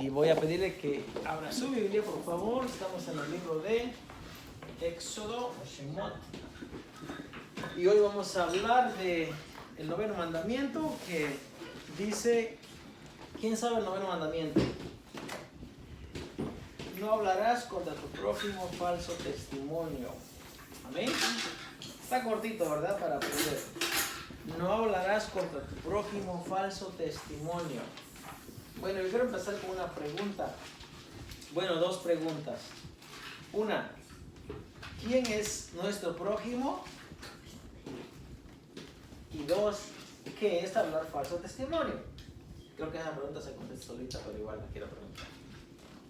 Y voy a pedirle que abra su Biblia, por favor. Estamos en el libro de Éxodo, Shemot. Y hoy vamos a hablar de el noveno mandamiento que dice, ¿quién sabe el noveno mandamiento? No hablarás contra tu prójimo falso testimonio. Amén. Está cortito, ¿verdad? Para aprender. No hablarás contra tu prójimo falso testimonio. Bueno, yo quiero empezar con una pregunta. Bueno, dos preguntas. Una, ¿quién es nuestro prójimo? Y dos, ¿qué es hablar falso testimonio? Creo que esa pregunta se contesta solita, pero igual la quiero preguntar.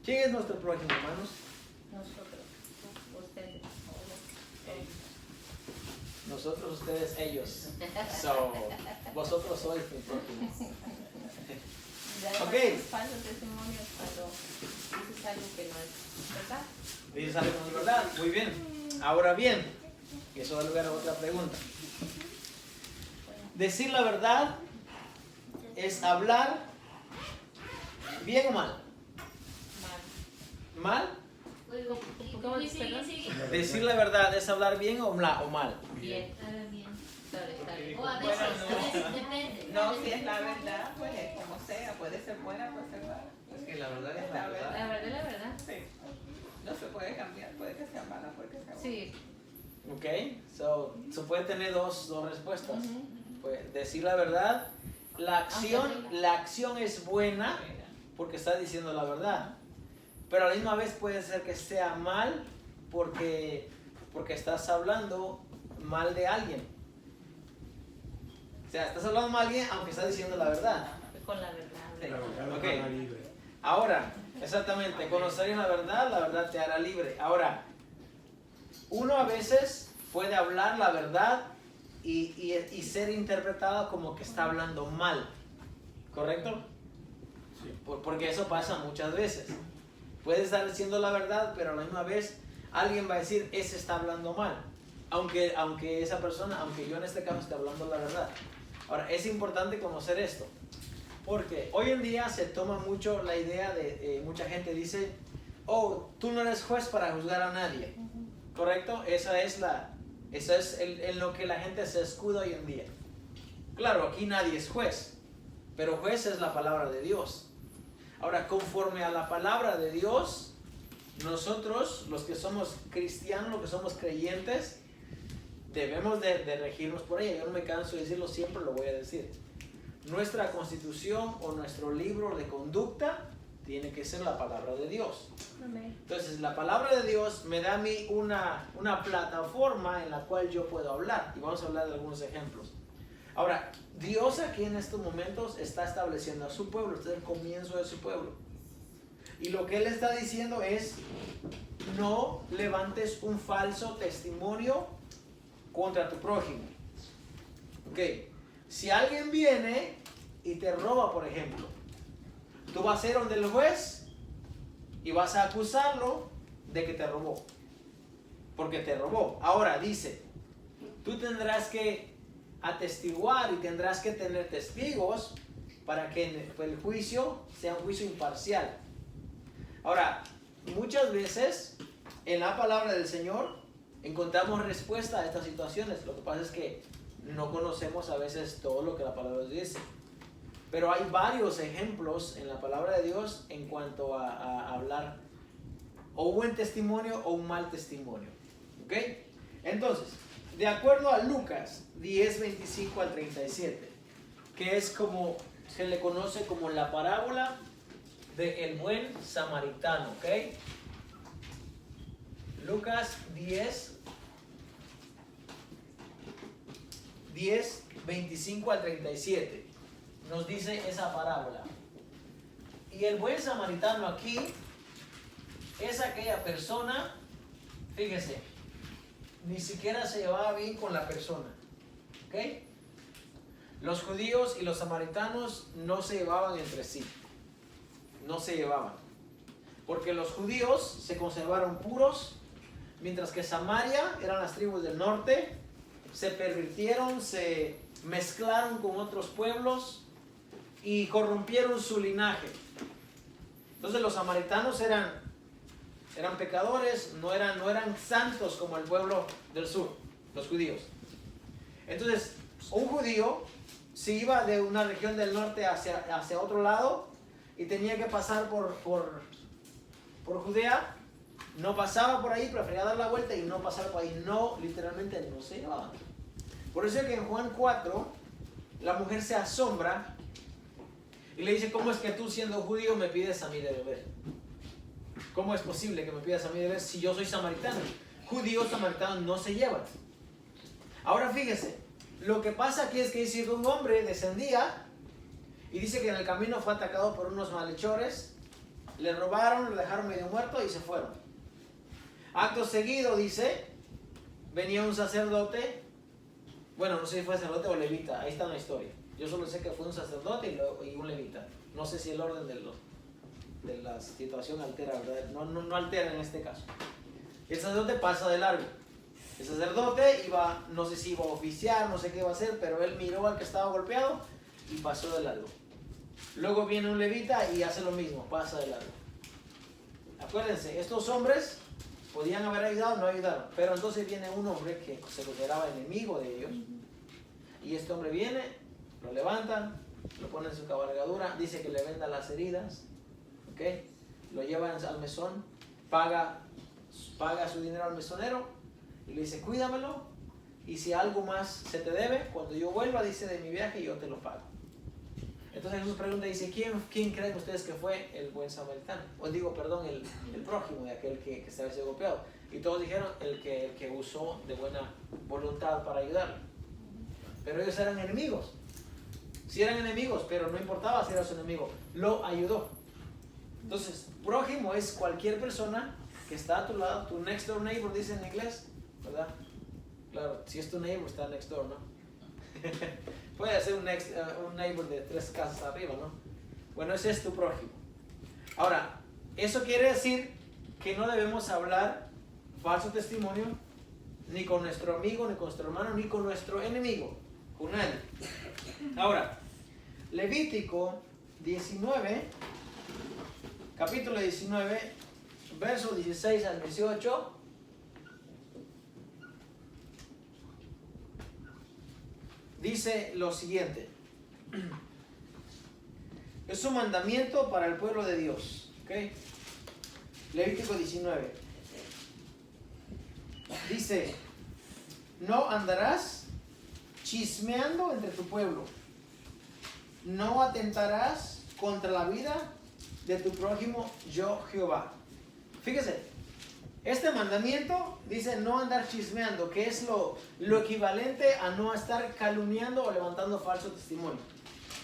¿Quién es nuestro prójimo, hermanos? Nosotros, ustedes, Nosotros, ustedes, ellos. So, vosotros sois mi prójimo. Ok. Falso testimonio cuando dices algo que no es verdad. Dices algo que no es verdad. Muy bien. Ahora bien, eso da lugar a otra pregunta. Decir la verdad es hablar bien o mal. Mal. ¿Mal? ¿Cómo dices, perdón? Decir la verdad es hablar bien o mal. Bien. Está bien. O a veces, depende. No, si es la verdad, pues como sea, puede ser buena, puede ser mala. Es que la verdad es la verdad. La verdad. Sí. No se puede cambiar, puede que sea mala, puede que sea buena. Sí. Ok, so puede tener dos respuestas. Pues decir la verdad, la acción es buena porque está diciendo la verdad, pero a la misma vez puede ser que sea mal porque estás hablando mal de alguien. O sea, estás hablando mal de alguien aunque estás diciendo la verdad. Con la verdad. Ok. Ahora, exactamente, conocer la verdad te hará libre. Ahora, uno a veces puede hablar la verdad y ser interpretado como que está hablando mal, ¿correcto? Sí. Porque eso pasa muchas veces. Puedes estar diciendo la verdad, pero a la misma vez alguien va a decir, ese está hablando mal. Aunque esa persona, aunque yo en este caso esté hablando la verdad. Ahora, es importante conocer esto. Porque hoy en día se toma mucho la idea de, mucha gente dice, oh, tú no eres juez para juzgar a nadie. ¿Correcto? Eso es en lo que la gente se escuda hoy en día. Claro, aquí nadie es juez, pero juez es la palabra de Dios. Ahora, conforme a la palabra de Dios, nosotros, los que somos cristianos, los que somos creyentes, debemos de regirnos por ella. Yo no me canso de decirlo, siempre lo voy a decir. Nuestra constitución o nuestro libro de conducta tiene que ser la palabra de Dios. Amén. Entonces, la palabra de Dios me da a mí una plataforma en la cual yo puedo hablar. Y vamos a hablar de algunos ejemplos. Ahora, Dios aquí en estos momentos está estableciendo a su pueblo. Este es el comienzo de su pueblo. Y lo que Él está diciendo es, no levantes un falso testimonio contra tu prójimo. Ok. Si alguien viene y te roba, por ejemplo, tú vas a ir donde el juez y vas a acusarlo de que te robó. Porque te robó. Ahora dice, tú tendrás que atestiguar y tendrás que tener testigos para que el juicio sea un juicio imparcial. Ahora, muchas veces en la palabra del Señor encontramos respuesta a estas situaciones. Lo que pasa es que no conocemos a veces todo lo que la palabra dice. Pero hay varios ejemplos en la palabra de Dios en cuanto a hablar o un buen testimonio o un mal testimonio. ¿Ok? Entonces, de acuerdo a Lucas 10, 25 al 37, que es como se le conoce como la parábola del buen samaritano. ¿Ok? Lucas 10, 25 al 37. Nos dice esa parábola. Y el buen samaritano aquí es aquella persona, fíjese, ni siquiera se llevaba bien con la persona. ¿Ok? Los judíos y los samaritanos no se llevaban entre sí. No se llevaban. Porque los judíos se conservaron puros, mientras que Samaria eran las tribus del norte, se pervirtieron, se mezclaron con otros pueblos y corrompieron su linaje. Entonces los samaritanos eran pecadores, no eran santos como el pueblo del sur, los judíos. Entonces, un judío, si iba de una región del norte hacia otro lado y tenía que pasar por Judea, no pasaba por ahí, prefería dar la vuelta y no pasar por ahí. No, literalmente no se llevaban. Por eso es que en Juan 4, la mujer se asombra y le dice, ¿cómo es que tú siendo judío me pides a mí de beber? ¿Cómo es posible que me pidas a mí de beber si yo soy samaritano? Judíos samaritanos no se llevan. Ahora fíjese, lo que pasa aquí es que dice que un hombre descendía y dice que en el camino fue atacado por unos malhechores, le robaron, lo dejaron medio muerto y se fueron. Acto seguido dice, venía un sacerdote, bueno, no sé si fue sacerdote o levita, ahí está la historia. Yo solo sé que fue un sacerdote y un levita. No sé si el orden de la situación altera, ¿verdad? No altera en este caso. El sacerdote pasa de largo. El sacerdote iba, no sé si iba a oficiar, no sé qué iba a hacer, pero él miró al que estaba golpeado y pasó de largo. Luego viene un levita y hace lo mismo, pasa de largo. Acuérdense, estos hombres podían haber ayudado, no ayudaron. Pero entonces viene un hombre que se consideraba enemigo de ellos. Y este hombre viene, lo levantan, lo pone en su cabalgadura, dice que le venda las heridas, ¿okay? Lo llevan al mesón, paga su dinero al mesonero y le dice, cuídamelo, y si algo más se te debe, cuando yo vuelva, dice, de mi viaje, yo te lo pago. Entonces Jesús pregunta, dice, ¿quién creen ustedes que fue el buen samaritano? O digo, perdón, el prójimo de aquel que se había golpeado. Y todos dijeron, el que usó de buena voluntad para ayudarle. Pero ellos eran enemigos. Sí eran enemigos, pero no importaba si era su enemigo, lo ayudó. Entonces, prójimo es cualquier persona que está a tu lado, tu next door neighbor, dice en inglés, ¿verdad? Claro, si es tu neighbor, está next door, ¿no? Puede ser un neighbor de 3 casas arriba, ¿no? Bueno, ese es tu prójimo. Ahora, eso quiere decir que no debemos hablar falso testimonio ni con nuestro amigo, ni con nuestro hermano, ni con nuestro enemigo, con nadie. Ahora, Levítico 19, capítulo 19, versos 16 al 18. Dice lo siguiente. Es un mandamiento para el pueblo de Dios. ¿Okay? Levítico 19. Dice, no andarás chismeando entre tu pueblo. No atentarás contra la vida de tu prójimo, yo Jehová. Fíjese, este mandamiento dice no andar chismeando, que es lo equivalente a no estar calumniando o levantando falso testimonio.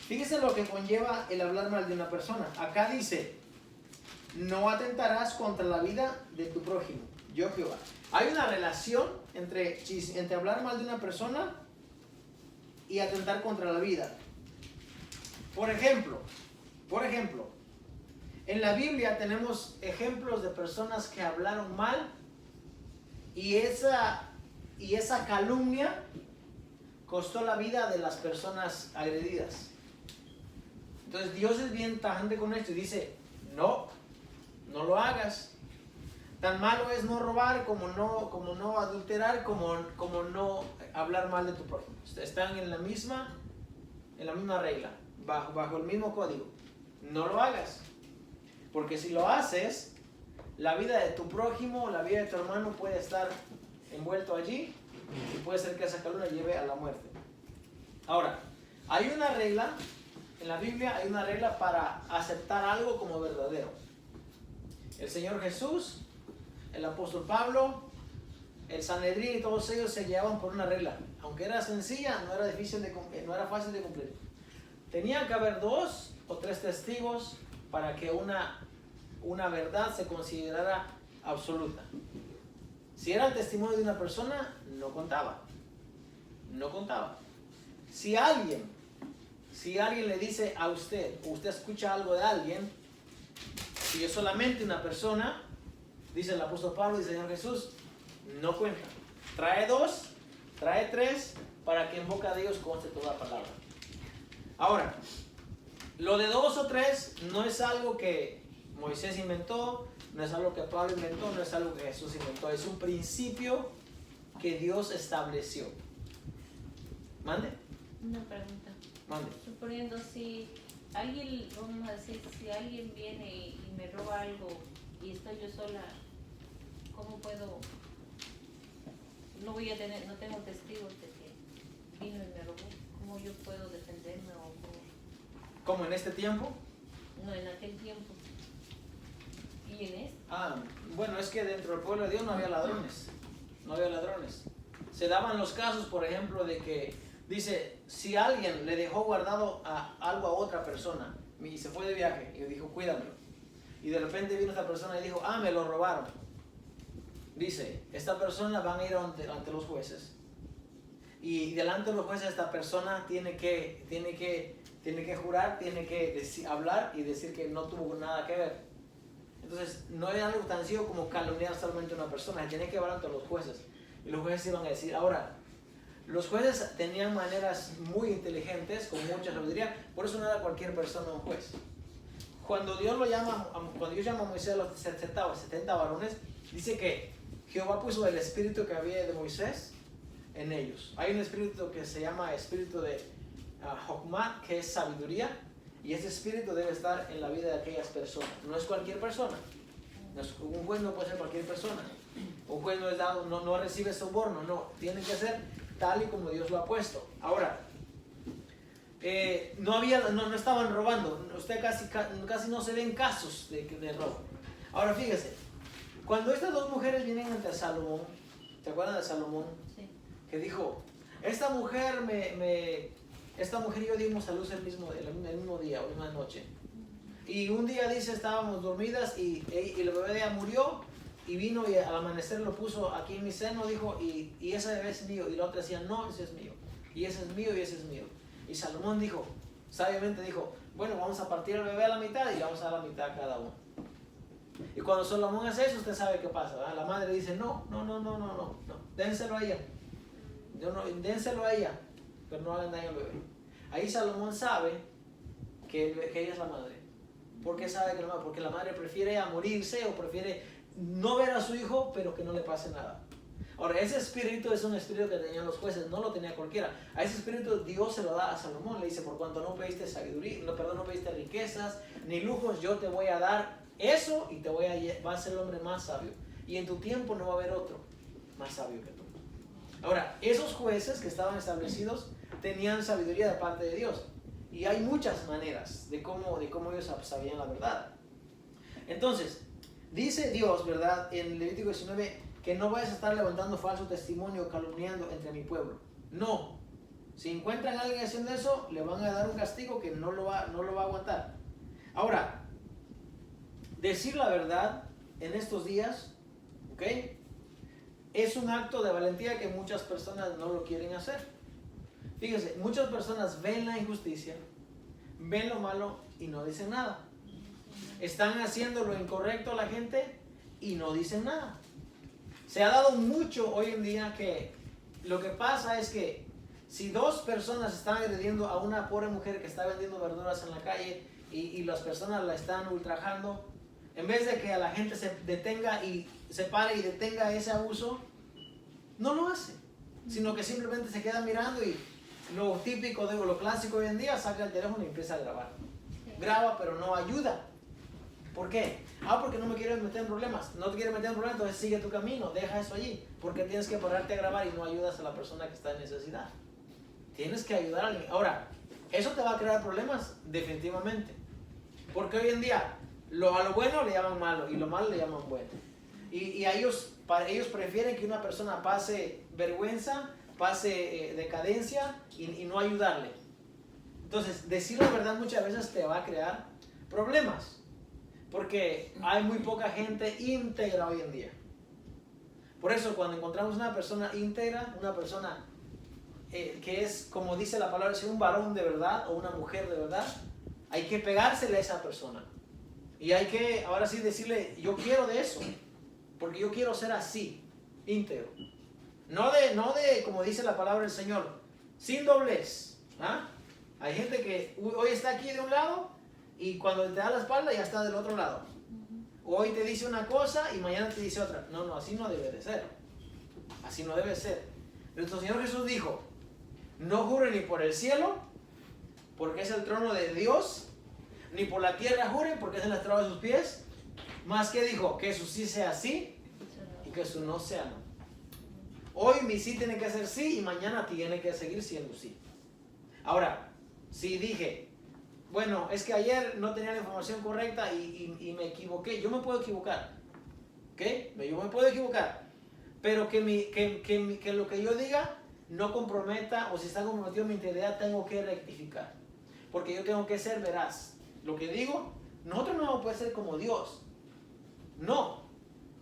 Fíjese lo que conlleva el hablar mal de una persona. Acá dice, no atentarás contra la vida de tu prójimo, yo Jehová. Hay una relación entre hablar mal de una persona y atentar contra la vida. Por ejemplo, en la Biblia tenemos ejemplos de personas que hablaron mal y esa calumnia costó la vida de las personas agredidas. Entonces Dios es bien tajante con esto y dice, no lo hagas. Tan malo es no robar como no adulterar, como no hablar mal de tu prójimo. Están en la misma regla, bajo el mismo código. No lo hagas. Porque si lo haces, la vida de tu prójimo, la vida de tu hermano puede estar envuelto allí y puede ser que esa calumnia lleve a la muerte. Ahora, hay una regla, en la Biblia hay una regla para aceptar algo como verdadero. El Señor Jesús, el apóstol Pablo, el Sanedrín y todos ellos se llevaban por una regla. Aunque era sencilla, no era fácil de cumplir. Tenían que haber 2 o 3 testigos para que una verdad se considerara absoluta. Si era el testimonio de una persona, no contaba. Si alguien le dice a usted, o usted escucha algo de alguien, si es solamente una persona, dice el apóstol Pablo y el Señor Jesús, no cuenta. Trae 2, trae 3, para que en boca de ellos conste toda palabra. Ahora, lo de 2 o 3 no es algo que Moisés inventó, no es algo que Pablo inventó, no es algo que Jesús inventó, es un principio que Dios estableció. ¿Mande? Una pregunta. Mande. Suponiendo si alguien, vamos a decir, si alguien viene y me roba algo y estoy yo sola, ¿cómo puedo? No voy a tener, no tengo testigos de que vino y me robó. ¿Cómo yo puedo defenderme o cómo? ¿Cómo en este tiempo? No, en aquel tiempo. ¿Y en este? Bueno, es que dentro del pueblo de Dios no había ladrones. No había ladrones. Se daban los casos, por ejemplo, de que dice, si alguien le dejó guardado algo a otra persona y se fue de viaje y dijo, cuídamelo. Y de repente vino esta persona y dijo, me lo robaron. Dice, esta persona van a ir ante los jueces. Y delante de los jueces esta persona tiene que jurar, tiene que hablar y decir que no tuvo nada que ver. Entonces, no es algo tan sencillo como calumniar solamente a una persona, tiene que hablar ante los jueces. Y los jueces iban a decir, ahora, los jueces tenían maneras muy inteligentes, con mucha sabiduría, por eso no era cualquier persona un juez. Cuando Dios llama a Moisés a los 70 varones, dice que Jehová puso el espíritu que había de Moisés en ellos. Hay un espíritu que se llama espíritu de Jokmah, que es sabiduría, y ese espíritu debe estar en la vida de aquellas personas. No es cualquier persona. Un juez no puede ser cualquier persona. Un juez no recibe soborno, no. Tiene que ser tal y como Dios lo ha puesto. Ahora, no estaban robando. Usted casi no se ven casos de robo. Ahora fíjese, cuando estas dos mujeres vienen ante Salomón, ¿se acuerdan de Salomón? Sí. Que dijo, esta mujer y yo dimos a luz el mismo día o misma noche. Y un día dice, estábamos dormidas y el bebé de ella murió y vino y al amanecer lo puso aquí en mi seno, dijo, y ese bebé es mío. Y la otra decía, no, ese es mío. Y ese es mío y ese es mío. Y Salomón dijo, sabiamente dijo, bueno, vamos a partir el bebé a la mitad y le vamos a dar la mitad a cada uno. Y cuando Salomón hace eso, usted sabe qué pasa, ¿verdad? La madre dice, no, dénselo a ella. Dénselo a ella, pero no hagan daño al bebé. Ahí Salomón sabe que ella es la madre. ¿Por qué sabe que la madre? Porque la madre prefiere morirse o prefiere no ver a su hijo, pero que no le pase nada. Ahora, ese espíritu es un espíritu que tenían los jueces, no lo tenía cualquiera. A ese espíritu Dios se lo da a Salomón. Le dice, por cuanto no pediste sabiduría, no pediste riquezas ni lujos, yo te voy a dar eso y va a ser el hombre más sabio. Y en tu tiempo no va a haber otro más sabio que tú. Ahora, esos jueces que estaban establecidos tenían sabiduría de parte de Dios. Y hay muchas maneras de cómo ellos sabían la verdad. Entonces, dice Dios, ¿verdad? En Levítico 19, que no vayas a estar levantando falso testimonio, calumniando entre mi pueblo. No. Si encuentran a alguien haciendo eso, le van a dar un castigo que no lo va a aguantar. Ahora, decir la verdad en estos días, ¿ok? Es un acto de valentía que muchas personas no lo quieren hacer. Fíjense, muchas personas ven la injusticia, ven lo malo y no dicen nada. Están haciendo lo incorrecto a la gente y no dicen nada. Se ha dado mucho hoy en día que lo que pasa es que si dos personas están agrediendo a una pobre mujer que está vendiendo verduras en la calle y las personas la están ultrajando, en vez de que a la gente se detenga y se pare y detenga ese abuso, no lo hace, sino que simplemente se queda mirando y lo típico, lo clásico hoy en día, saca el teléfono y empieza a grabar. Graba, pero no ayuda. ¿Por qué? Porque no me quieres meter en problemas. No te quieres meter en problemas, entonces sigue tu camino, deja eso allí. Porque tienes que pararte a grabar y no ayudas a la persona que está en necesidad. Tienes que ayudar a alguien. Ahora, ¿eso te va a crear problemas? Definitivamente. Porque hoy en día, a lo bueno le llaman malo y lo malo le llaman bueno. Y ellos prefieren que una persona pase vergüenza, pase decadencia y no ayudarle. Entonces, decir la verdad muchas veces te va a crear problemas. Porque hay muy poca gente íntegra hoy en día. Por eso cuando encontramos una persona íntegra, una persona que es, como dice la palabra, un varón de verdad o una mujer de verdad, hay que pegársele a esa persona. Y hay que, ahora sí, decirle, yo quiero de eso. Porque yo quiero ser así, íntegro. No de, como dice la palabra del Señor, sin doblez. ¿Ah? Hay gente que hoy está aquí de un lado y cuando te da la espalda ya está del otro lado. Hoy te dice una cosa y mañana te dice otra. No, así no debe de ser. Así no debe ser. Nuestro Señor Jesús dijo, no jure ni por el cielo, porque es el trono de Dios, ni por la tierra jure, porque es el estrado de sus pies. Más que dijo, que su sí sea sí y que su no sea no. Hoy mi sí tiene que ser sí y mañana tiene que seguir siendo sí. Ahora, si dije, bueno, es que ayer no tenía la información correcta y me equivoqué, yo me puedo equivocar. ¿Ok? Yo me puedo equivocar. Pero que lo que yo diga no comprometa, o si está comprometido mi integridad, tengo que rectificar. Porque yo tengo que ser veraz. Lo que digo, nosotros no podemos ser como Dios. No.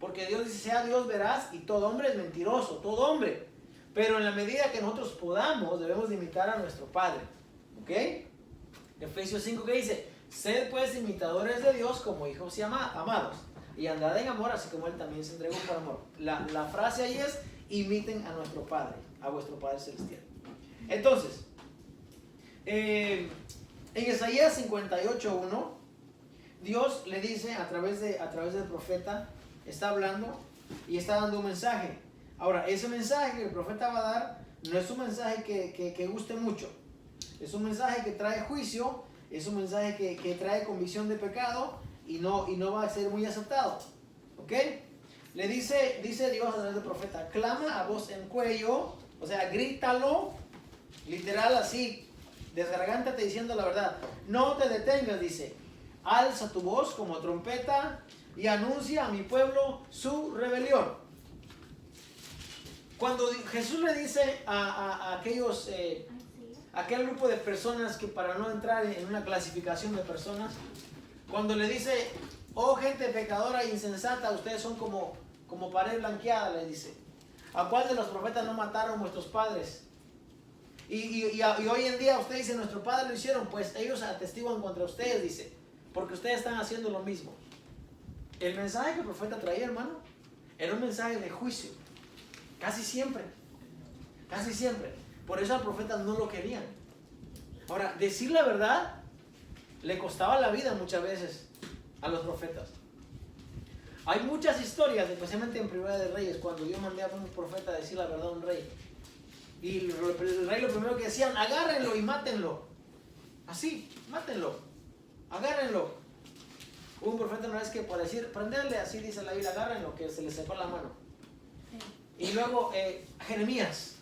Porque Dios dice, sea Dios veraz y todo hombre es mentiroso, todo hombre. Pero en la medida que nosotros podamos, debemos de imitar a nuestro Padre. ¿Ok? Efesios 5 que dice, sed pues imitadores de Dios como hijos y amados. Y andad en amor, así como Él también se entregó por amor. La frase ahí es, imiten a nuestro Padre, a vuestro Padre Celestial. Entonces, en Isaías 58:1, Dios le dice a través del profeta, está hablando y está dando un mensaje. Ahora, ese mensaje que el profeta va a dar no es un mensaje que guste mucho. Es un mensaje que trae juicio, es un mensaje que trae convicción de pecado y no va a ser muy aceptado. ¿Ok? Le dice Dios a través del profeta, clama a voz en cuello, o sea, grítalo, literal así, desgargántate diciendo la verdad. No te detengas, dice. Alza tu voz como trompeta y anuncia a mi pueblo su rebelión. Cuando Jesús le dice a aquel grupo de personas, que para no entrar en una clasificación de personas, cuando le dice, oh gente pecadora e insensata, ustedes son como pared blanqueada, les dice. ¿A cuál de los profetas no mataron vuestros padres? Y hoy en día ustedes dicen, nuestros padres lo hicieron, pues ellos atestiguan contra ustedes, dice, porque ustedes están haciendo lo mismo. El mensaje que el profeta traía, hermano, era un mensaje de juicio. Casi siempre. Por eso al profeta no lo querían. Ahora, decir la verdad le costaba la vida muchas veces a los profetas. Hay muchas historias, especialmente en Primera de Reyes, cuando Dios mandaba a un profeta a decir la verdad a un rey. Y el rey lo primero que decían, agárrenlo y mátenlo. Así, mátenlo. Agárrenlo. Hubo un profeta una vez que por decir, prenderle, así dice la Biblia, agárrenlo, que se le secó la mano. Y luego Jeremías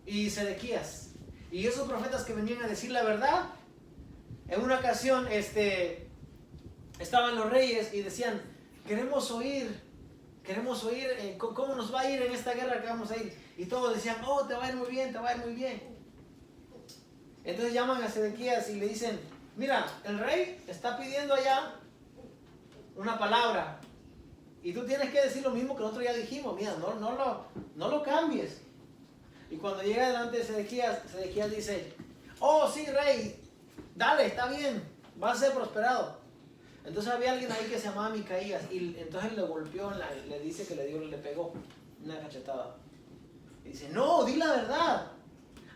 y Sedequías. Y esos profetas que venían a decir la verdad, en una ocasión estaban los reyes y decían, queremos oír cómo nos va a ir en esta guerra que vamos a ir. Y todos decían, oh, te va a ir muy bien, te va a ir muy bien. Entonces llaman a Sedequías y le dicen, mira, el rey está pidiendo allá una palabra. Y tú tienes que decir lo mismo que nosotros ya dijimos. Mira, no lo cambies. Y cuando llega delante de Sedequías dice, oh sí, rey, dale, está bien, va a ser prosperado. Entonces había alguien ahí que se llamaba Micaías y entonces le golpeó, le dice que le pegó una cachetada. Y dice, no, di la verdad.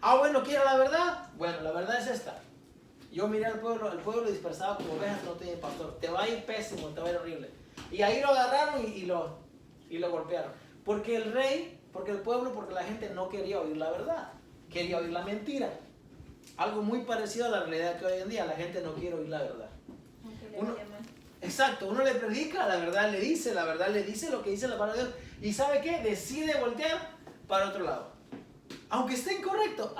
Ah, bueno, ¿quiere la verdad? Bueno, la verdad es esta. Yo miré al pueblo, el pueblo dispersado como ovejas no tiene pastor. Te va a ir pésimo, te va a ir horrible. Y ahí lo agarraron y lo golpearon. Porque el rey, porque el pueblo, porque la gente no quería oír la verdad. Quería oír la mentira. Algo muy parecido a la realidad que hoy en día la gente no quiere oír la verdad. Exacto, uno le predica la verdad, le dice lo que dice la palabra de Dios. ¿Y sabe qué? Decide voltear para otro lado. Aunque esté incorrecto.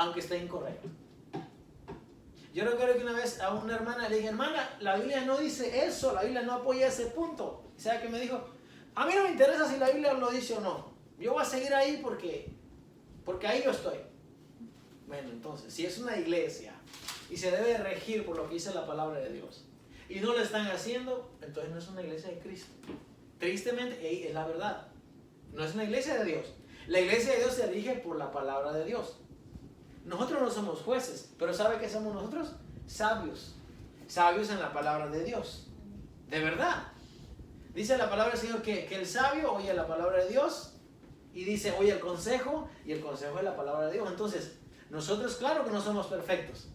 Yo recuerdo que una vez a una hermana le dije, hermana, la Biblia no dice eso, la Biblia no apoya ese punto. ¿Y sabe qué me dijo? A mí no me interesa si la Biblia lo dice o no. Yo voy a seguir ahí porque ahí yo estoy. Bueno, entonces, si es una iglesia y se debe regir por lo que dice la palabra de Dios y no lo están haciendo, entonces no es una iglesia de Cristo. Tristemente, es la verdad. No es una iglesia de Dios. La iglesia de Dios se rige por la palabra de Dios. Nosotros no somos jueces, pero ¿sabe qué somos nosotros? Sabios. Sabios en la palabra de Dios. De verdad. Dice la palabra del Señor que el sabio oye la palabra de Dios y dice oye el consejo, y el consejo es la palabra de Dios. Entonces, nosotros claro que no somos perfectos,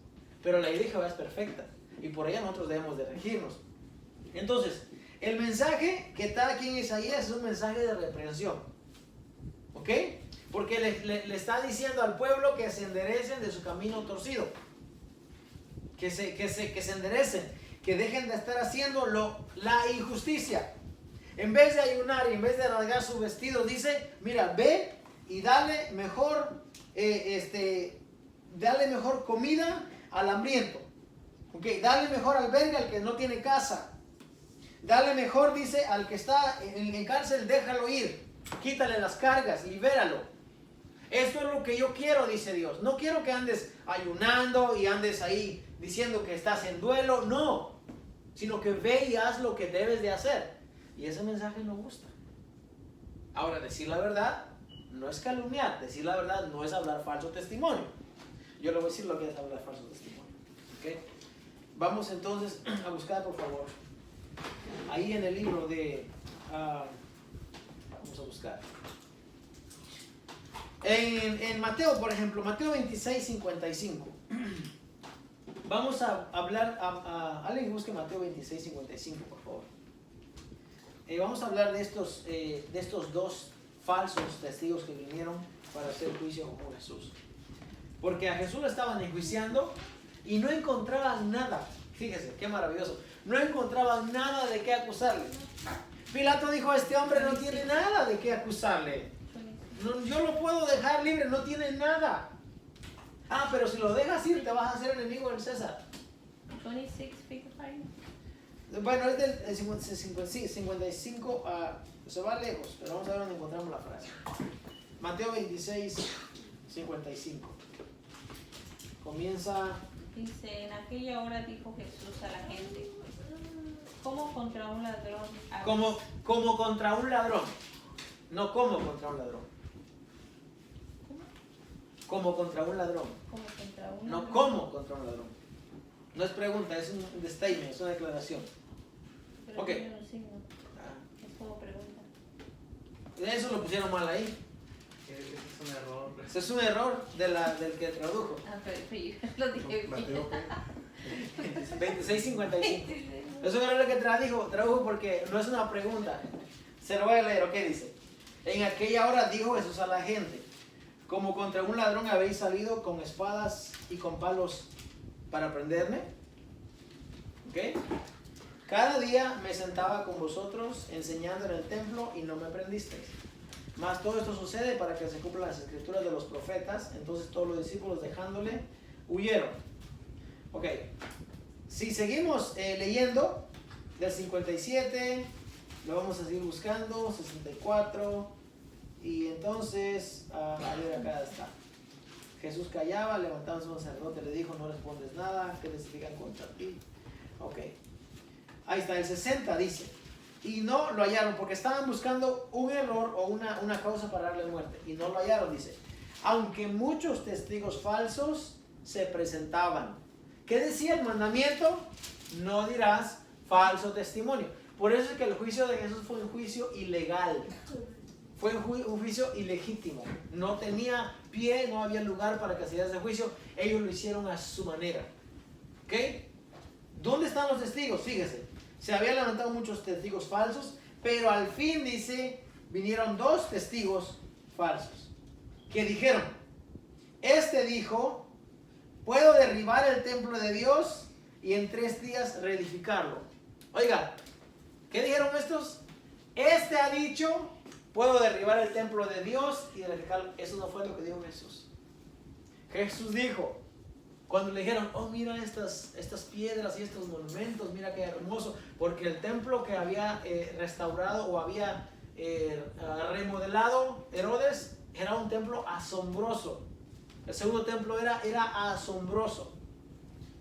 pero la iglesia es perfecta. y por ella nosotros debemos de regirnos. Entonces, el mensaje que está aquí en Isaías es un mensaje de reprensión. ¿Ok? Porque le está diciendo al pueblo que se enderecen de su camino torcido. Que se enderecen. Que dejen de estar haciendo la injusticia. En vez de ayunar y en vez de rasgar su vestido, dice, mira, ve y dale mejor, dale mejor comida al hambriento. Okay, dale mejor albergue al que no tiene casa. Dale mejor, dice, al que está en cárcel, déjalo ir. Quítale las cargas, libéralo. Esto es lo que yo quiero, dice Dios. No quiero que andes ayunando y andes ahí diciendo que estás en duelo. No, sino que ve y haz lo que debes de hacer. Y ese mensaje no gusta. Ahora, decir la verdad no es calumniar. Decir la verdad no es hablar falso testimonio. Yo le voy a decir lo que es hablar falso testimonio. ¿Okay? Vamos entonces a buscar, por favor. Ahí en el libro de... vamos a buscar. En Mateo, por ejemplo, Mateo 26, 55. Vamos a hablar... alguien busque Mateo 26, 55, por favor. Vamos a hablar de estos dos falsos testigos que vinieron para hacer juicio con Jesús. Porque a Jesús lo estaban enjuiciando y no encontraban nada. Fíjese, qué maravilloso. No encontraban nada de qué acusarle. Pilato dijo, este hombre no tiene nada de qué acusarle. No, yo lo puedo dejar libre, no tiene nada. Ah, pero si lo dejas ir, te vas a hacer enemigo del César. 26, 55. Bueno, es del 55, se va lejos, pero vamos a ver dónde encontramos la frase. Mateo 26, 55. Comienza... Dice, en aquella hora dijo Jesús a la gente, como contra un ladrón. Como contra un ladrón. No como contra un ladrón. Como contra un ladrón. Como contra un No ladrón. como contra un ladrón. No es pregunta, es un statement, es una declaración. Pero Ok. tiene un signo. Es como pregunta. Eso lo pusieron mal ahí. Es un error. Ese es un error del que tradujo. Ah, pero yo lo dije bien. Mateo, ¿qué? 26:55. Es un error que tradujo porque no es una pregunta. Se lo voy a leer, ¿ok? Dice. En aquella hora dijo Jesús a la gente, como contra un ladrón habéis salido con espadas y con palos para prenderme. ¿Ok? Cada día me sentaba con vosotros enseñando en el templo y no me prendisteis. Mas todo esto sucede para que se cumplan las escrituras de los profetas. Entonces todos los discípulos dejándole huyeron. Ok. Si seguimos leyendo del 57, lo vamos a seguir buscando, 64, y entonces, a ver, acá está. Jesús callaba, levantándose un sacerdote, le dijo, no respondes nada, ¿qué testifican contra ti? Ok. Ahí está, el 60 dice, y no lo hallaron, porque estaban buscando un error o una causa para darle muerte, y no lo hallaron, dice. Aunque muchos testigos falsos se presentaban. ¿Qué decía el mandamiento? No dirás falso testimonio. Por eso es que el juicio de Jesús fue un juicio ilegal. Fue un juicio ilegítimo. No tenía pie, no había lugar para que se hiciera ese juicio. Ellos lo hicieron a su manera. ¿Ok? ¿Dónde están los testigos? Fíjese. Se habían levantado muchos testigos falsos, pero al fin, dice, vinieron dos testigos falsos. Que dijeron, este dijo, puedo derribar el templo de Dios y en 3 días reedificarlo. Oiga, ¿qué dijeron estos? Este ha dicho, puedo derribar el templo de Dios y reedificarlo. Eso no fue lo que dijo Jesús. Jesús dijo, cuando le dijeron, oh mira estas piedras y estos monumentos, mira qué hermoso, porque el templo que había restaurado o había remodelado Herodes era un templo asombroso. El segundo templo era asombroso.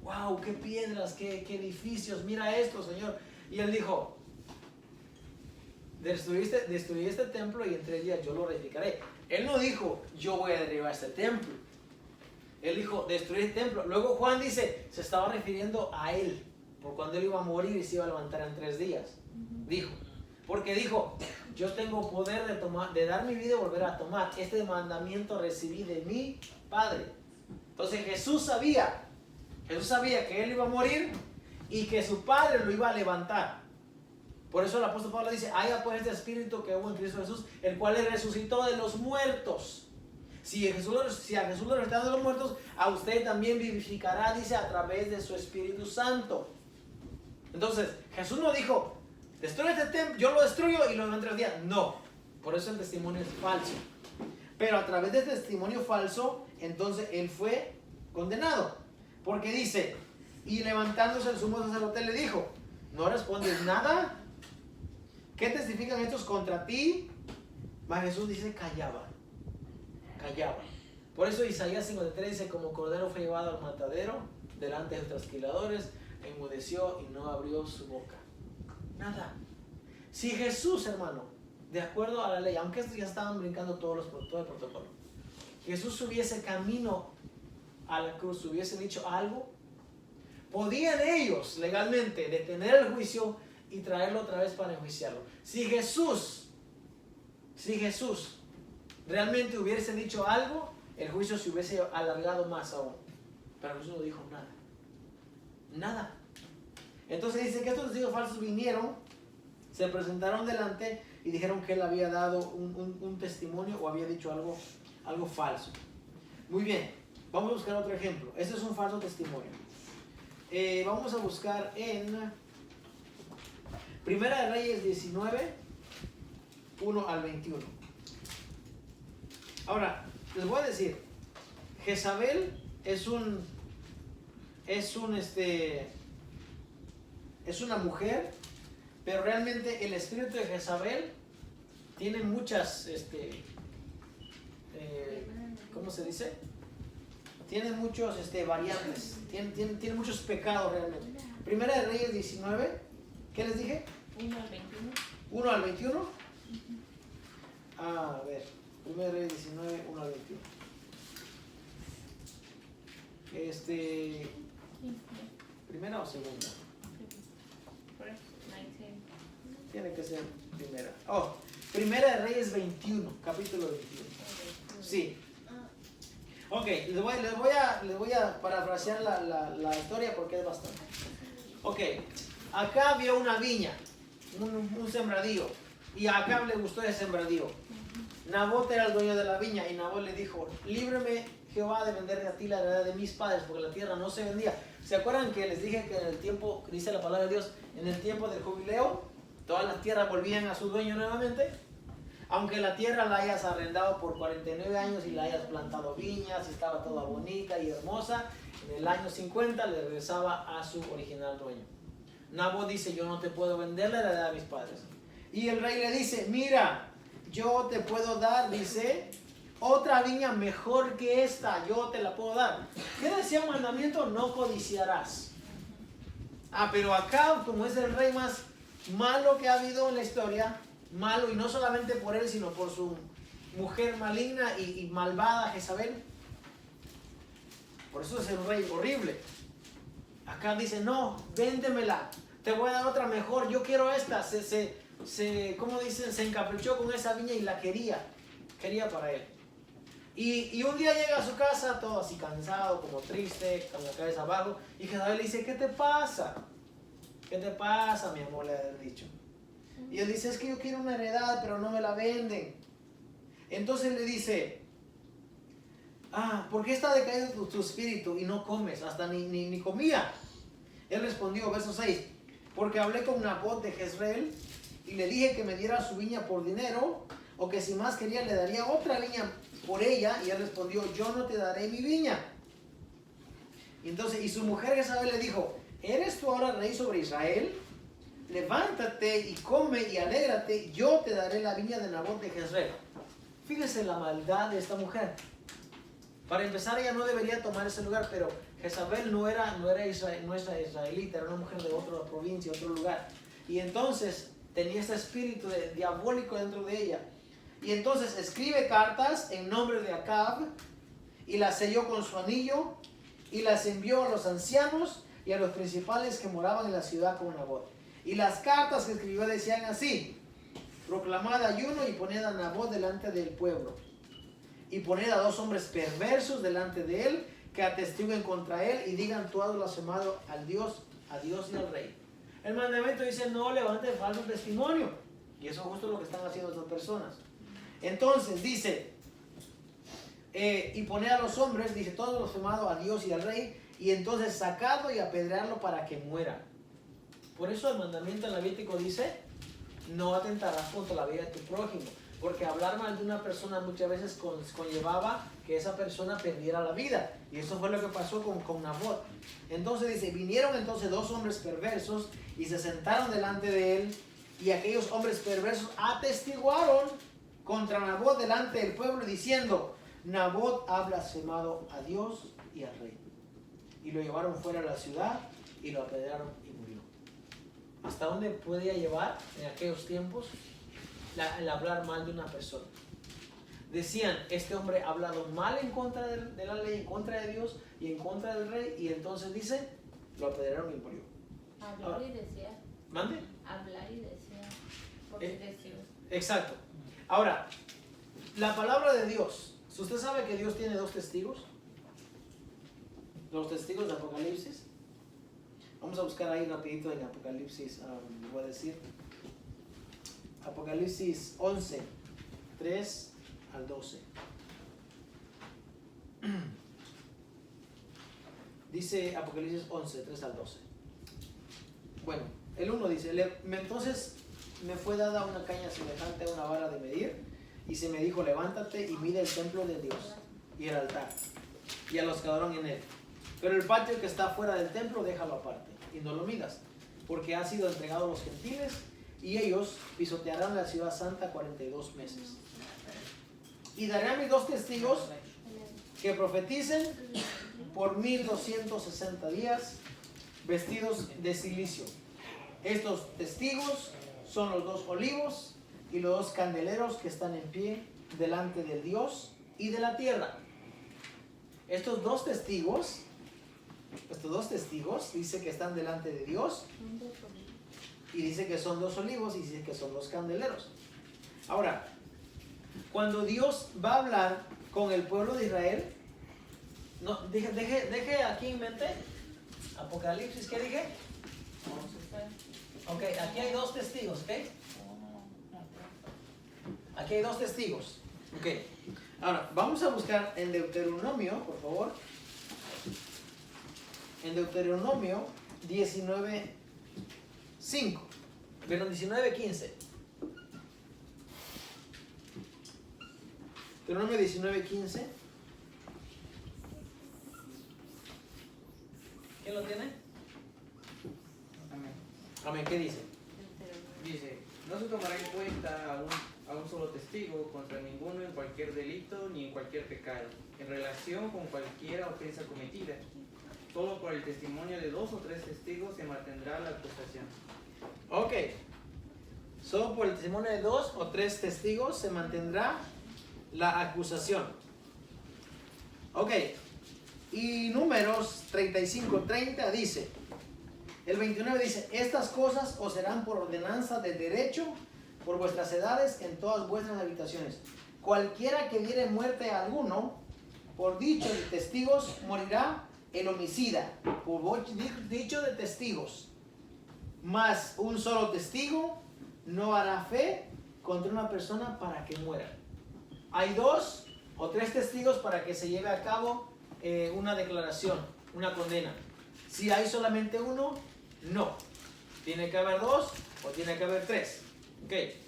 Wow, qué piedras, qué edificios, mira esto, Señor. Y él dijo, destruí este templo y en 3 días yo lo reedificaré. Él no dijo, yo voy a derribar este templo. Él dijo, destruir el templo. Luego Juan dice, se estaba refiriendo a él, por cuando él iba a morir y se iba a levantar en 3 días. Dijo, porque dijo, yo tengo poder de dar mi vida y volver a tomar. Este mandamiento recibí de mi Padre. Entonces Jesús sabía que él iba a morir y que su padre lo iba a levantar. Por eso el apóstol Pablo dice, haya pues este espíritu que hubo en Cristo Jesús, el cual le resucitó de los muertos. Si a Jesús lo resucitaron de los muertos, a usted también vivificará, dice, a través de su Espíritu Santo. Entonces, Jesús no dijo, destruye este templo, yo lo destruyo y lo levanto en 3 días. No, por eso el testimonio es falso. Pero a través de este testimonio falso, entonces él fue condenado. Porque dice, y levantándose el sumo sacerdote le dijo, ¿no respondes nada? ¿Qué testifican estos contra ti? Mas Jesús dice, callaba. Por eso Isaías 53 dice, como cordero fue llevado al matadero, delante de los trasquiladores, enmudeció y no abrió su boca. Nada. Si Jesús, hermano, de acuerdo a la ley, aunque estos ya estaban brincando todo el protocolo, Jesús subiese camino a la cruz, hubiese dicho algo, podían ellos legalmente detener el juicio y traerlo otra vez para enjuiciarlo. Si Jesús realmente hubiese dicho algo, el juicio se hubiese alargado más aún. Pero Jesús no dijo nada. Nada. Entonces dice que estos testigos falsos vinieron, se presentaron delante y dijeron que él había dado un testimonio o había dicho algo falso. Muy bien, vamos a buscar otro ejemplo. Este es un falso testimonio. Vamos a buscar en Primera de Reyes 19, 1 al 21. Ahora, les voy a decir, Jezabel es una mujer, pero realmente el espíritu de Jezabel tiene muchas, ¿cómo se dice? Tiene muchos variantes, tiene muchos pecados realmente. Primera de Reyes 19, ¿qué les dije? 1 al 21. 1 al 21. A ver, Primera de Reyes 19, 1 al 21. ¿Primera o segunda? Tiene que ser primera. Oh, Primera de Reyes 21, capítulo 21. Sí. Ok, les voy a parafrasear la historia porque es bastante. Ok, acá había una viña, un sembradío, y a Acab le gustó ese sembradío. Nabot era el dueño de la viña y Nabot le dijo, líbreme Jehová de venderme a ti la heredad de mis padres, porque la tierra no se vendía. ¿Se acuerdan que les dije que en el tiempo, dice la palabra de Dios, en el tiempo del jubileo, todas las tierras volvían a su dueño nuevamente? Aunque la tierra la hayas arrendado por 49 años y la hayas plantado viñas y estaba toda bonita y hermosa, en el año 50 le regresaba a su original dueño. Nabot dice, yo no te puedo vender la heredad de mis padres. Y el rey le dice, mira, yo te puedo dar, dice, otra viña mejor que esta, yo te la puedo dar. ¿Qué decía un mandamiento? No codiciarás. Pero acá, como es el rey más malo que ha habido en la historia, malo, y no solamente por él, sino por su mujer maligna y malvada Jezabel. Por eso es el rey horrible. Acá dice, no, véndemela, te voy a dar otra mejor, yo quiero esta. ¿Cómo dicen? Se encaprichó con esa viña y la quería para él. Y un día llega a su casa todo así cansado, como triste, con la cabeza abajo, y Jezabel le dice, ¿qué te pasa? ¿Qué te pasa, mi amor? Le ha dicho. Y él dice, es que yo quiero una heredad, pero no me la venden. Entonces le dice, ¿por qué está decaído tu espíritu y no comes? Hasta ni comía. Él respondió, verso 6, porque hablé con Nabot de Jezreel y le dije que me diera su viña por dinero, o que si más quería le daría otra viña por ella. Y él respondió, yo no te daré mi viña. Y su mujer Jezabel le dijo, ¿eres tú ahora rey sobre Israel? Levántate y come y alégrate, yo te daré la viña de Nabot de Jezreel. Fíjese la maldad de esta mujer. Para empezar, ella no debería tomar ese lugar, pero Jezabel no era israelita, era una mujer de otra provincia, otro lugar. Y entonces tenía este espíritu diabólico dentro de ella. Y entonces escribe cartas en nombre de Acab y las selló con su anillo y las envió a los ancianos y a los principales que moraban en la ciudad con Nabot. Y las cartas que escribió decían así: proclamad ayuno y poned a Nabot delante del pueblo. Y poned a 2 hombres perversos delante de él, que atestiguen contra él y digan: tú has blasfemado al Dios a Dios y al rey. El mandamiento dice no levante falso testimonio. Y eso es justo lo que están haciendo estas personas. Entonces dice, y poner a los hombres, dice, todos los blasfemados a Dios y al rey, y entonces sacadlo y apedrearlo para que muera. Por eso el mandamiento en Levítico dice, no atentarás contra la vida de tu prójimo. Porque hablar mal de una persona muchas veces conllevaba que esa persona perdiera la vida. Y eso fue lo que pasó con Nabot. Entonces dice, vinieron entonces dos hombres perversos y se sentaron delante de él. Y aquellos hombres perversos atestiguaron contra Nabot delante del pueblo diciendo, Nabot ha blasfemado a Dios y al rey. Y lo llevaron fuera de la ciudad y lo apedrearon y murió. ¿Hasta dónde podía llevar en aquellos tiempos el hablar mal de una persona? Decían, este hombre ha hablado mal en contra de la ley, en contra de Dios y en contra del rey. Y entonces dice, lo apedrearon y murió. Hablar y decía. ¿Mande? Hablar y decía. Porque decía. Exacto. Ahora, la palabra de Dios. ¿Usted sabe que Dios tiene dos testigos? Los testigos de Apocalipsis. Vamos a buscar ahí rapidito en Apocalipsis, le voy a decir. Apocalipsis 11, 3 al 12. Dice Apocalipsis 11, 3 al 12. Bueno, el 1 dice, entonces me fue dada una caña semejante a una vara de medir, y se me dijo, levántate y mide el templo de Dios, y el altar, y a los que adoran en él. Pero el patio que está fuera del templo, déjalo aparte, y no lo midas, porque ha sido entregado a los gentiles, y ellos pisotearán la ciudad santa 42 meses. Y daré a mis dos testigos que profeticen por 1260 días, vestidos de cilicio. Estos testigos son los dos olivos y los dos candeleros que están en pie delante del Dios y de la tierra. Estos dos testigos dice que están delante de Dios, y dice que son dos olivos, y dice que son dos candeleros. Ahora, cuando Dios va a hablar con el pueblo de Israel, no, deje aquí en mente Apocalipsis, ¿qué dije? Ok, aquí hay dos testigos, ¿ok? Aquí hay dos testigos. Ok. Ahora, vamos a buscar en Deuteronomio, por favor. En Deuteronomio 19:5. Perdón, 19:15. Deuteronomio 19:15. ¿Quién lo tiene? Amén. Amén, ¿qué dice? Dice, no se tomará en cuenta a un solo testigo contra ninguno en cualquier delito ni en cualquier pecado, en relación con cualquier ofensa cometida. Solo por el testimonio de 2 o 3 testigos se mantendrá la acusación. Ok. Solo por el testimonio de 2 o 3 testigos se mantendrá la acusación. Ok. Y Números 35:30 dice, el 29 dice, estas cosas os serán por ordenanza de derecho por vuestras edades en todas vuestras habitaciones. Cualquiera que diere muerte a alguno, por dicho de testigos, morirá el homicida, por dicho de testigos. Mas un solo testigo no hará fe contra una persona para que muera. Hay 2 o 3 testigos para que se lleve a cabo una declaración, una condena. Si hay solamente uno, no. Tiene que haber 2 o tiene que haber 3. Okay.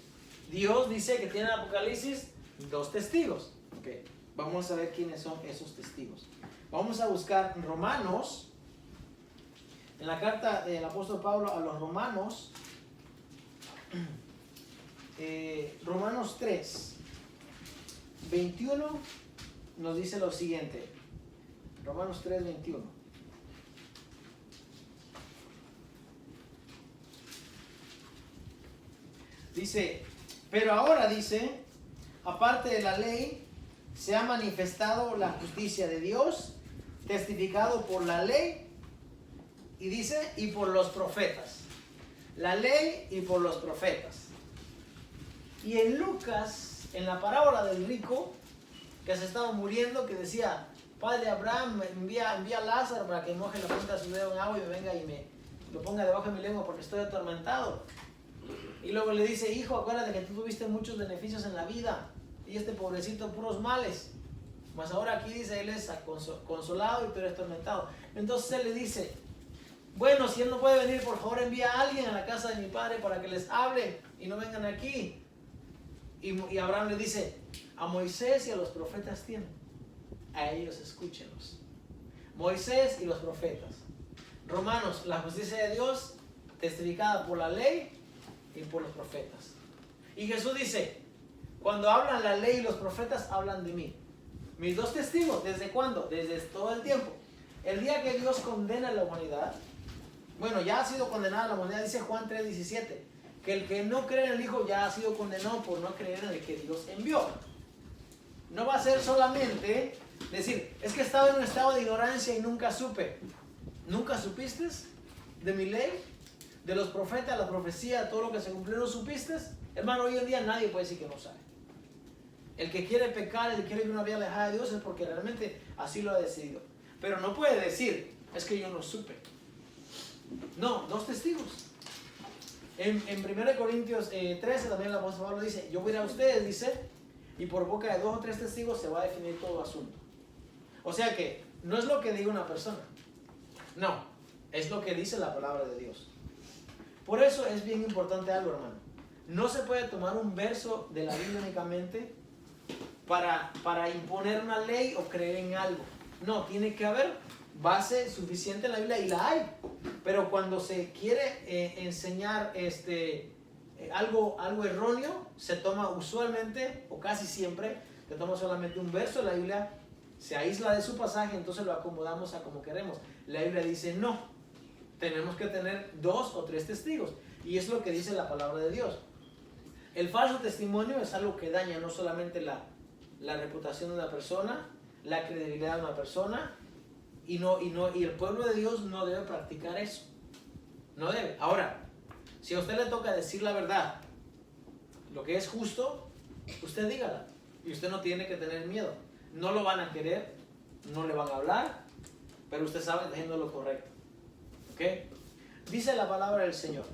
Dios dice que tiene en Apocalipsis 2 testigos. Okay. Vamos a ver quiénes son esos testigos. Vamos a buscar Romanos, en la carta del apóstol Pablo a los Romanos, Romanos 3, 21, nos dice lo siguiente. Romanos 3, 21. Dice, pero ahora dice, aparte de la ley, se ha manifestado la justicia de Dios, testificado por la ley, y dice, y por los profetas. La ley y por los profetas. Y en Lucas, en la parábola del rico, que se estaba muriendo, que decía, Padre Abraham, envía a Lázaro para que moje la punta de su dedo en agua y me venga y lo ponga debajo de mi lengua porque estoy atormentado. Y luego le dice, hijo, acuérdate que tú tuviste muchos beneficios en la vida y este pobrecito puros males. Mas ahora aquí dice, él es consolado y tú eres atormentado. Entonces él le dice, bueno, si él no puede venir, por favor envía a alguien a la casa de mi padre para que les hable y no vengan aquí. Y Abraham le dice, a Moisés y a los profetas tienen, a ellos escúchenlos. Moisés y los profetas. Romanos, la justicia de Dios testificada por la ley y por los profetas. Y Jesús dice, cuando hablan la ley y los profetas hablan de mí. Mis dos testigos, ¿desde cuándo? Desde todo el tiempo. El día que Dios condena a la humanidad, bueno, ya ha sido condenada la humanidad, dice Juan 3:17, que el que no cree en el Hijo ya ha sido condenado por no creer en el que Dios envió. No va a ser solamente decir, es que estaba en un estado de ignorancia y nunca supe. ¿Nunca supiste de mi ley? De los profetas, la profecía, todo lo que se cumplió, ¿no supiste? Hermano, hoy en día nadie puede decir que no sabe. El que quiere pecar, el que quiere vivir una vida alejada de Dios es porque realmente así lo ha decidido. Pero no puede decir, es que yo no supe. No, dos testigos. En 1 Corintios 13 también el apóstol Pablo dice, yo voy a ir a ustedes, dice, y por boca de 2 o 3 testigos se va a definir todo asunto. O sea que no es lo que diga una persona. No, es lo que dice la palabra de Dios. Por eso es bien importante algo, hermano. No se puede tomar un verso de la Biblia únicamente para imponer una ley o creer en algo. No, tiene que haber base suficiente en la Biblia y la hay. Pero cuando se quiere enseñar algo erróneo, se toma usualmente o casi siempre, se toma solamente un verso de la Biblia, se aísla de su pasaje, entonces lo acomodamos a como queremos. La Biblia dice no, tenemos que tener 2 o 3 testigos. Y es lo que dice la palabra de Dios. El falso testimonio es algo que daña no solamente la reputación de una persona, la credibilidad de una persona, y el pueblo de Dios no debe practicar eso. No debe. Ahora, si a usted le toca decir la verdad, lo que es justo, usted dígala. Y usted no tiene que tener miedo. No lo van a querer, no le van a hablar, pero usted sabe haciendo lo correcto. ¿Ok? Dice la palabra del Señor.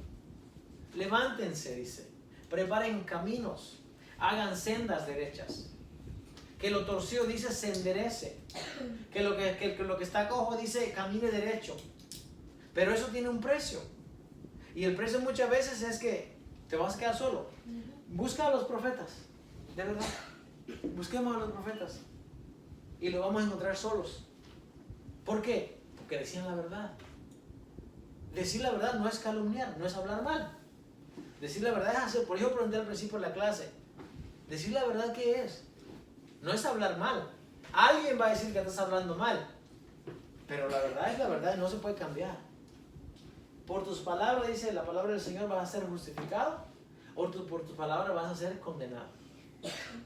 Levántense, dice. Preparen caminos. Hagan sendas derechas. Que lo torcido, dice, se enderece. Que lo que está cojo, dice, camine derecho. Pero eso tiene un precio. Y el precio muchas veces es que te vas a quedar solo. Busca a los profetas. De verdad. Busquemos a los profetas. Y lo vamos a encontrar solos. ¿Por qué? Porque decían la verdad. Decir la verdad no es calumniar, no es hablar mal. Decir la verdad es hacer, por eso pregunté al principio de la clase. Decir la verdad, ¿qué es? No es hablar mal. Alguien va a decir que estás hablando mal. Pero la verdad es la verdad y no se puede cambiar. Por tus palabras, dice la palabra del Señor, vas a ser justificado. O por tus palabras vas a ser condenado.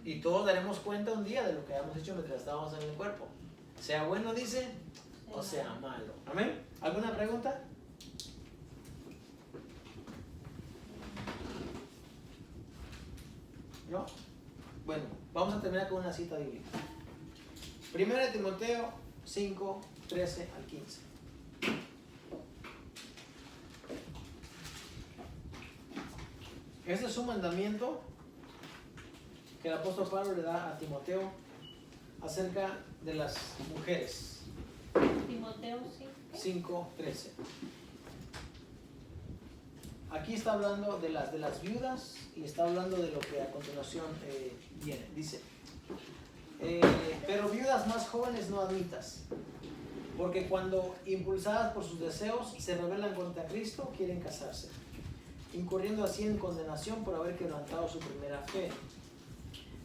Y todos daremos cuenta un día de lo que hayamos hecho mientras estábamos en el cuerpo. Sea bueno, dice, o sea malo. ¿Amén? ¿Alguna pregunta? ¿No? Bueno, vamos a terminar con una cita bíblica. 1 Timoteo 5, 13 al 15. Este es un mandamiento que el apóstol Pablo le da a Timoteo acerca de las mujeres. Timoteo 5, 13. Aquí está hablando de las viudas y está hablando de lo que a continuación viene. Dice, pero viudas más jóvenes no admitas, porque cuando impulsadas por sus deseos se rebelan contra Cristo, quieren casarse, incurriendo así en condenación por haber quebrantado su primera fe.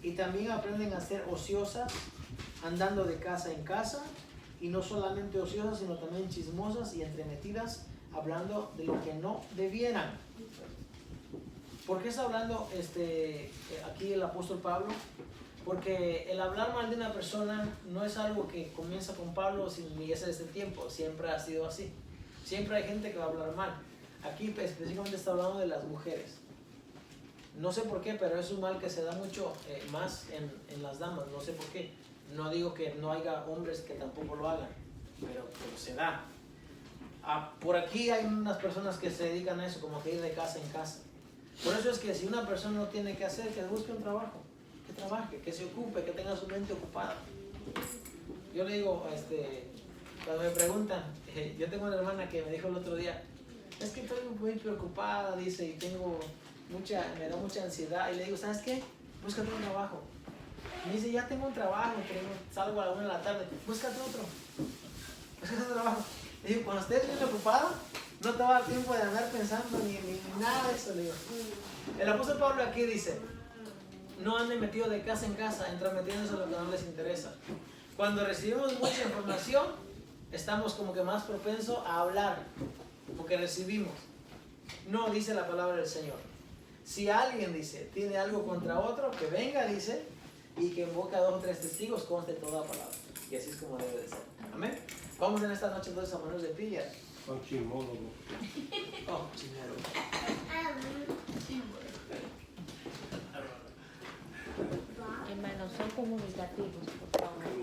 Y también aprenden a ser ociosas, andando de casa en casa, y no solamente ociosas, sino también chismosas y entremetidas, hablando de lo que no debieran. ¿Por qué está hablando aquí el apóstol Pablo? Porque el hablar mal de una persona no es algo que comienza con Pablo ni es desde el tiempo, siempre ha sido así. Siempre hay gente que va a hablar mal. Aquí específicamente está hablando de las mujeres. No sé por qué, pero es un mal que se da mucho más en las damas, no sé por qué. No digo que no haya hombres que tampoco lo hagan, pero se da. Por aquí hay unas personas que se dedican a eso, como que ir de casa en casa. Por eso es que si una persona no tiene que hacer, que busque un trabajo, que trabaje, que se ocupe, que tenga su mente ocupada. Yo le digo, cuando me preguntan, yo tengo una hermana que me dijo el otro día, es que estoy muy preocupada, dice, y me da mucha ansiedad. Y le digo, ¿sabes qué? Búscate un trabajo. Me dice, ya tengo un trabajo, salgo a la 1 de la tarde, búscate otro. Búscate otro trabajo. Le digo, cuando estés bien ocupado, no te va a dar tiempo de andar pensando ni nada de eso. Le digo. El apóstol Pablo aquí dice, no anden metidos de casa en casa, entrometiéndose en lo que no les interesa. Cuando recibimos mucha información, estamos como que más propensos a hablar, porque recibimos. No, dice la palabra del Señor. Si alguien dice, tiene algo contra otro, que venga, dice, y que invoca a 2 o 3 testigos, conste toda palabra. Y así es como debe de ser. Amén. Vamos en esta noche entonces a ponernos de pie. Son chimólogos. Oh, chimero. Hermanos, son comunicativos, por favor.